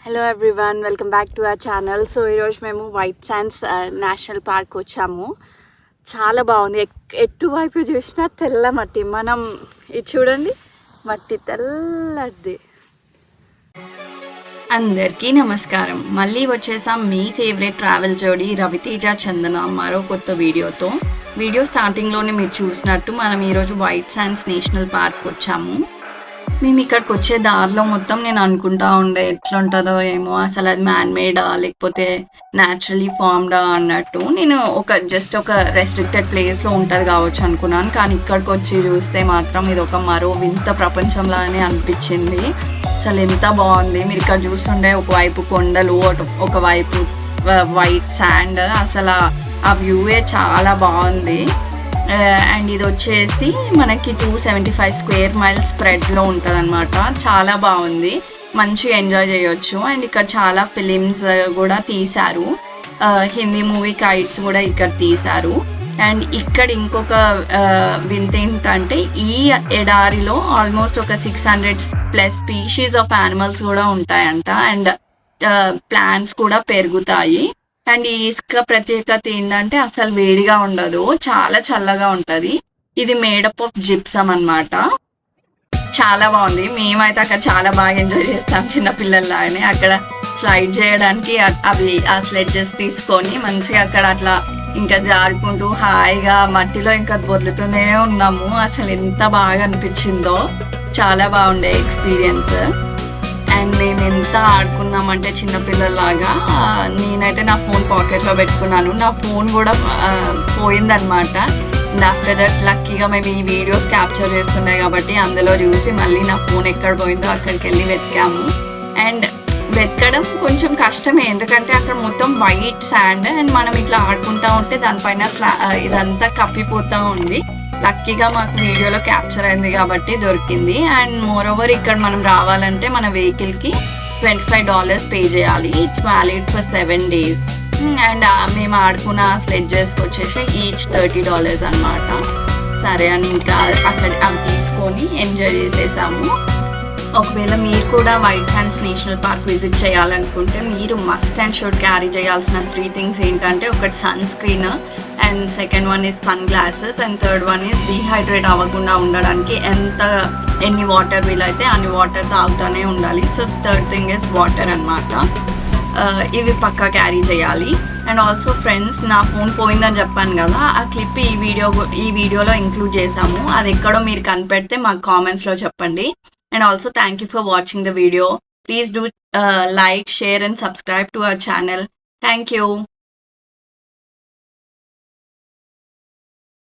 Hello everyone, welcome back to our channel. So ఈరోజు మేము white sands national park వచ్చాము. చాలా బాగుంది. ఎటువైపు చూసినా తెల్ల మట్టి. మనం ఇది చూడండి, మట్టి తెల్లది. అందరికీ నమస్కారం. మళ్ళీ వచ్చేసాం మీ ఫేవరెట్ ట్రావెల్ జోడీ రవితేజ చందన మరో కొత్త వీడియోతో. వీడియో స్టార్టింగ్లోనే మీరు చూసినట్టు మనం ఈరోజు వైట్ శాండ్స్ నేషనల్ పార్క్ వచ్చాము. మేము ఇక్కడికి వచ్చే దారిలో మొత్తం నేను అనుకుంటా ఉండే ఎట్లుంటుందో ఏమో, అసలు అది మ్యాన్ మేడా లేకపోతే న్యాచురలీ ఫార్మ్డా అన్నట్టు. నేను జస్ట్ ఒక రెస్ట్రిక్టెడ్ ప్లేస్లో ఉంటుంది కావచ్చు అనుకున్నాను, కానీ ఇక్కడికి వచ్చి చూస్తే మాత్రం ఇది ఒక మరో వింత ప్రపంచంలానే అనిపించింది. అసలు ఎంత బాగుంది. మీరు ఇక్కడ చూస్తుండే ఒకవైపు కొండలు, ఒకవైపు వైట్ శాండ్. అసలు ఆ వ్యూవే చాలా బాగుంది. అండ్ ఇది వచ్చేసి మనకి 275 స్క్వేర్ మైల్స్ స్ప్రెడ్లో ఉంటుంది అనమాట. చాలా బాగుంది, మంచిగా ఎంజాయ్ చేయొచ్చు. అండ్ ఇక్కడ చాలా ఫిలిమ్స్ కూడా తీశారు. హిందీ మూవీ కైట్స్ కూడా ఇక్కడ తీశారు. అండ్ ఇక్కడ ఇంకొక వింత ఏంటంటే ఈ ఎడారిలో ఆల్మోస్ట్ ఒక 600+ స్పీషీస్ ఆఫ్ యానిమల్స్ కూడా ఉంటాయంట. అండ్ ప్లాంట్స్ కూడా పెరుగుతాయి. అండ్ ఈ ఇసుక ప్రత్యేకత ఏంటంటే అసలు వేడిగా ఉండదు, చాలా చల్లగా ఉంటుంది. ఇది మేడప్ ఆఫ్ జిప్సమ్ అనమాట. చాలా బాగుంది. మేమైతే అక్కడ చాలా బాగా ఎంజాయ్ చేస్తాం చిన్నపిల్లల్లాగానే. అక్కడ స్లైడ్ చేయడానికి అవి ఆ స్లెడ్జెస్ తీసుకొని మంచిగా అక్కడ అట్లా ఇంకా జారుకుంటూ హాయిగా మట్టిలో ఇంకా బొర్లుతూనే ఉన్నాము. అసలు ఎంత బాగా అనిపించిందో, చాలా బాగుండే ఎక్స్పీరియన్స్. అండ్ మేము ఎంత ఆడుకున్నామంటే చిన్నపిల్లలాగా. నేనైతే నా ఫోన్ పాకెట్లో పెట్టుకున్నాను, నా ఫోన్ కూడా పోయిందనమాట. అండ్ ఆఫ్టర్ దట్ లక్కీగా మేము ఈ వీడియోస్ క్యాప్చర్ చేస్తున్నాయి కాబట్టి అందులో చూసి మళ్ళీ నా ఫోన్ ఎక్కడ పోయిందో అక్కడికి వెళ్ళి వెతికాము. అండ్ వెతకడం కొంచెం కష్టమే, ఎందుకంటే అక్కడ మొత్తం వైట్ శాండ్ అండ్ మనం ఇట్లా ఆడుకుంటా ఉంటే దానిపైన ఇదంతా కప్పిపోతూ ఉంది. లక్కీగా మాకు వీడియోలో క్యాప్చర్ అయింది కాబట్టి దొరికింది. అండ్ మోర్ ఓవర్ ఇక్కడ మనం రావాలంటే మన వెహికల్కి $25 పే చేయాలి. It's valid for 7 days. And మేము ఆడుకున్న స్లెడ్జెస్కి వచ్చేసి ఈచ్ $30 అనమాట. సరే అని ఇంకా అక్కడ అవి తీసుకొని ఎంజాయ్ చేసేసాము. ఒకవేళ మీరు కూడా white sands national park visit చేయాలనుకుంటే మీరు మస్ట్ అండ్ షుడ్ క్యారీ చేయాల్సిన 3 things ఏంటంటే, ఒకటి sunscreen, and second one is sunglasses, and third one is dehydrate అవ్వకుండా ఉండడానికి ఎన్ని వాటర్ వీలైతే అన్ని వాటర్ తాగుతూనే ఉండాలి. So third thing is water అనమాట. ఇవి పక్కా క్యారీ చేయాలి. అండ్ ఆల్సో ఫ్రెండ్స్, నా ఫోన్ పోయిందని చెప్పాను కదా, ఆ క్లిప్ ఈ వీడియోలో ఇంక్లూడ్ చేసాము. అది ఎక్కడో మీరు కనిపెడితే మాకు కామెంట్స్లో చెప్పండి. And also thank you for watching the video. Please do like, share and subscribe to our channel. Thank you.